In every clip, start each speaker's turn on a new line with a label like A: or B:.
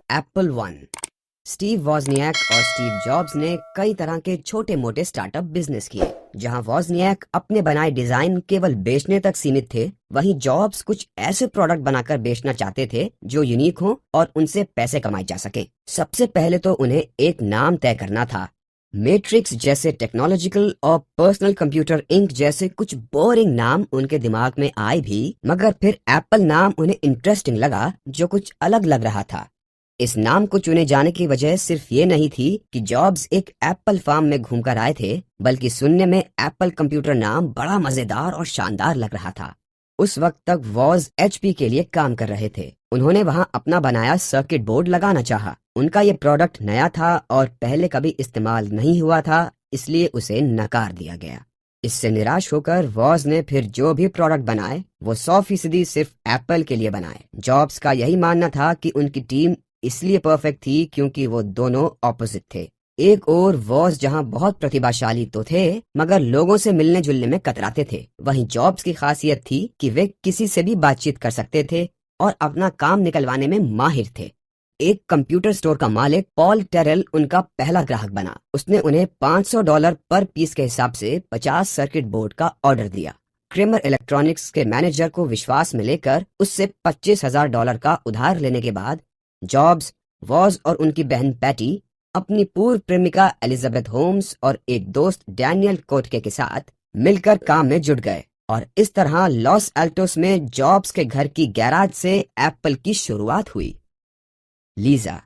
A: Apple one. Steve वॉजनियाक और Steve jobs ने कई तरह के छोटे मोटे स्टार्टअप बिजनेस किए। जहां वॉजनियाक अपने बनाए डिजाइन केवल बेचने तक सीमित थे, वहीं जॉब्स कुछ ऐसे प्रोडक्ट बनाकर बेचना चाहते थे जो यूनिक हो और उनसे पैसे कमाए जा सके। सबसे पहले तो उन्हें एक नाम तय करना था। मैट्रिक्स जैसे टेक्नोलॉजिकल और पर्सनल कंप्यूटर इंक जैसे कुछ बोरिंग नाम उनके दिमाग में आए भी, मगर फिर एप्पल नाम उन्हें इंटरेस्टिंग लगा, जो कुछ अलग लग रहा था। इस नाम को चुने जाने की वजह सिर्फ ये नहीं थी कि जॉब्स एक एप्पल फार्म में घूमकर आए थे, बल्कि सुनने में एप्पल कंप्यूटर नाम बड़ा मजेदार और शानदार लग रहा था। उस वक्त तक वॉज एचपी के लिए काम कर रहे थे। उन्होंने वहां अपना बनाया सर्किट बोर्ड लगाना चाहा। उनका ये प्रोडक्ट नया था और पहले कभी इस्तेमाल नहीं हुआ था, इसलिए उसे नकार दिया गया। इससे निराश होकर वॉज ने फिर जो भी प्रोडक्ट बनाए वो 100% सिर्फ एप्पल के लिए बनाए। जॉब्स का यही मानना था कि उनकी टीम इसलिए परफेक्ट थी क्योंकि वो दोनों ऑपोजिट थे। एक और वॉज जहां बहुत प्रतिभाशाली तो थे, मगर लोगों से मिलने जुलने में कतराते थे, वहीं जॉब्स की खासियत थी कि वे किसी से भी बातचीत कर सकते थे और अपना काम निकलवाने में माहिर थे। एक कंप्यूटर स्टोर का मालिक पॉल टेरेल उनका पहला ग्राहक बना। उसने उन्हें $500 पर पीस के हिसाब से 50 सर्किट बोर्ड का ऑर्डर दिया। क्रेमर इलेक्ट्रॉनिक्स के मैनेजर को विश्वास में लेकर उससे $25,000 का उधार लेने के बाद जॉब्स, वॉज और उनकी बहन पैटी अपनी पूर्व प्रेमिका एलिजाबेथ होम्स और एक दोस्त डैनियल कोटके के साथ मिलकर काम में जुट गए, और इस तरह लॉस एल्टोस में जॉब्स के घर की गैराज से एप्पल की शुरुआत हुई। लीजा।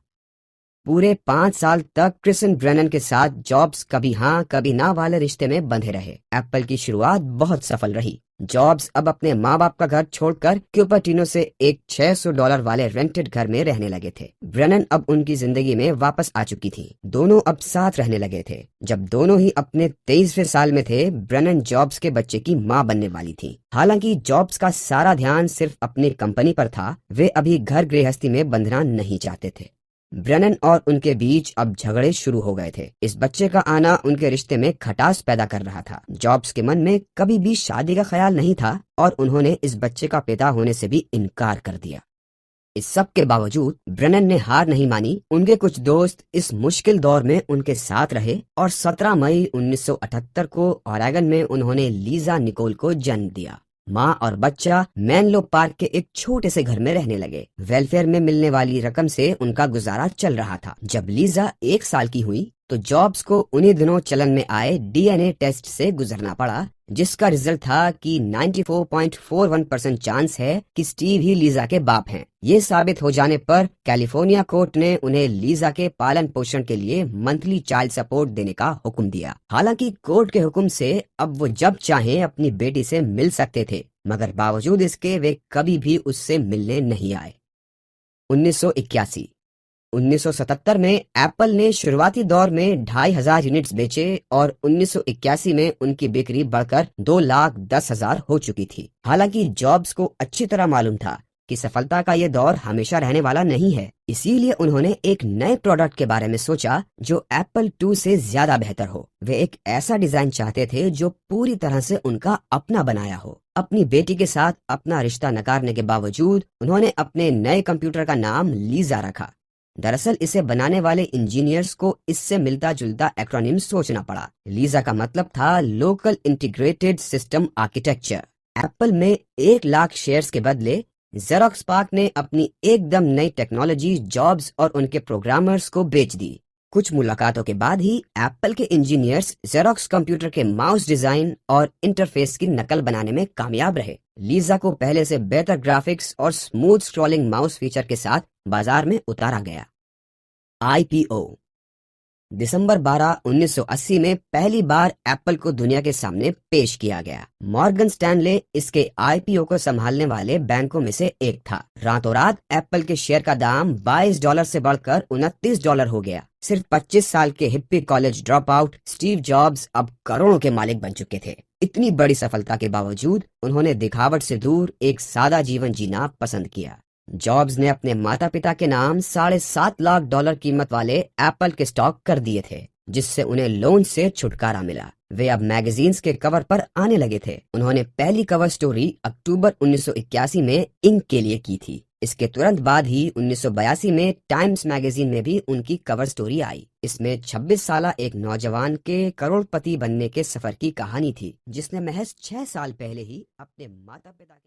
A: पूरे 5 साल तक क्रिसन ब्रेनन के साथ जॉब्स कभी हाँ कभी ना वाले रिश्ते में बंधे रहे। एप्पल की शुरुआत बहुत सफल रही। जॉब्स अब अपने माँ बाप का घर छोड़कर क्यूपर्टिनो से एक $600 वाले रेंटेड घर में रहने लगे थे। ब्रेनन अब उनकी जिंदगी में वापस आ चुकी थी। दोनों अब साथ रहने लगे थे। जब दोनों ही अपने 23वें साल में थे, ब्रेनन जॉब्स के बच्चे की माँ बनने वाली थी। हालांकि जॉब्स का सारा ध्यान सिर्फ अपनी कंपनी पर था, वे अभी घर गृहस्थी में बंधना नहीं चाहते थे। ब्रेनन और उनके बीच अब झगड़े शुरू हो गए थे। इस बच्चे का आना उनके रिश्ते में खटास पैदा कर रहा था। जॉब्स के मन में कभी भी शादी का ख्याल नहीं था और उन्होंने इस बच्चे का पिता होने से भी इनकार कर दिया। इस सब के बावजूद ब्रेनन ने हार नहीं मानी। उनके कुछ दोस्त इस मुश्किल दौर में उनके साथ रहे और 17 मई 1978 को ओरेगन में उन्होंने लीजा निकोल को जन्म दिया। माँ और बच्चा मेनलो पार्क के एक छोटे से घर में रहने लगे। वेलफेयर में मिलने वाली रकम से उनका गुजारा चल रहा था। जब लीजा 1 साल की हुई तो जॉब्स को उन्हीं दिनों चलन में आए डीएनए टेस्ट से गुजरना पड़ा, जिसका रिजल्ट था कि 94.41% चांस है कि स्टीव ही लीजा के बाप हैं। ये साबित हो जाने पर कैलिफोर्निया कोर्ट ने उन्हें लीजा के पालन पोषण के लिए मंथली चाइल्ड सपोर्ट देने का हुक्म दिया। हालांकि कोर्ट के हुक्म से अब वो जब चाहें अपनी बेटी से मिल सकते थे, मगर बावजूद इसके वे कभी भी उससे मिलने नहीं आए। 1981। 1977 में एप्पल ने शुरुआती दौर में 2,500 यूनिट्स बेचे और 1981 में उनकी बिक्री बढ़कर 2,10,000 हो चुकी थी। हालांकि जॉब्स को अच्छी तरह मालूम था कि सफलता का ये दौर हमेशा रहने वाला नहीं है, इसीलिए उन्होंने एक नए प्रोडक्ट के बारे में सोचा जो एप्पल 2 से ज्यादा बेहतर हो। वे एक ऐसा डिजाइन चाहते थे जो पूरी तरह से उनका अपना बनाया हो। अपनी बेटी के साथ अपना रिश्ता नकारने के बावजूद उन्होंने अपने नए कंप्यूटर का नाम लीजा रखा। दरअसल इसे बनाने वाले इंजीनियर्स को इससे मिलता जुलता एक्रोनिम सोचना पड़ा। लीजा का मतलब था local integrated system architecture. Apple में 1 लाख शेयर्स के बदले जेरोक्स पार्क ने अपनी एकदम नई टेक्नोलॉजी जॉब्स और उनके प्रोग्रामर्स को बेच दी। कुछ मुलाकातों के बाद ही एप्पल के इंजीनियर्स जेरोक्स कंप्यूटर के माउस डिजाइन और इंटरफेस की नकल बनाने में कामयाब रहे। लीजा को पहले से बेहतर ग्राफिक्स और स्मूथ स्क्रॉलिंग माउस फीचर के साथ बाजार में उतारा गया। आईपीओ। दिसंबर 12, 1980 में पहली बार एप्पल को दुनिया के सामने पेश किया गया। मॉर्गन स्टैनले इसके आईपीओ को संभालने वाले बैंकों में से एक था। रातों रात एप्पल के शेयर का दाम $22 से बढ़कर $29 हो गया। सिर्फ 25 साल के hippie college drop out Steve jobs अब करोड़ों के मालिक बन चुके थे। इतनी बड़ी सफलता के बावजूद उन्होंने दिखावट से दूर एक सादा जीवन जीना पसंद किया। जॉब्स ने अपने माता पिता के नाम $7.5 लाख कीमत वाले एप्पल के स्टॉक कर दिए थे, जिससे उन्हें लोन से छुटकारा मिला। वे अब मैगजीन्स के कवर पर आने लगे थे। उन्होंने पहली कवर स्टोरी अक्टूबर 1981 में इंक के लिए की थी। इसके तुरंत बाद ही 1982 में टाइम्स मैगजीन में भी उनकी कवर स्टोरी आई। इसमें 26 साला एक नौजवान के करोड़पति बनने के सफर की कहानी थी, जिसने महज 6 साल पहले ही अपने माता पिता के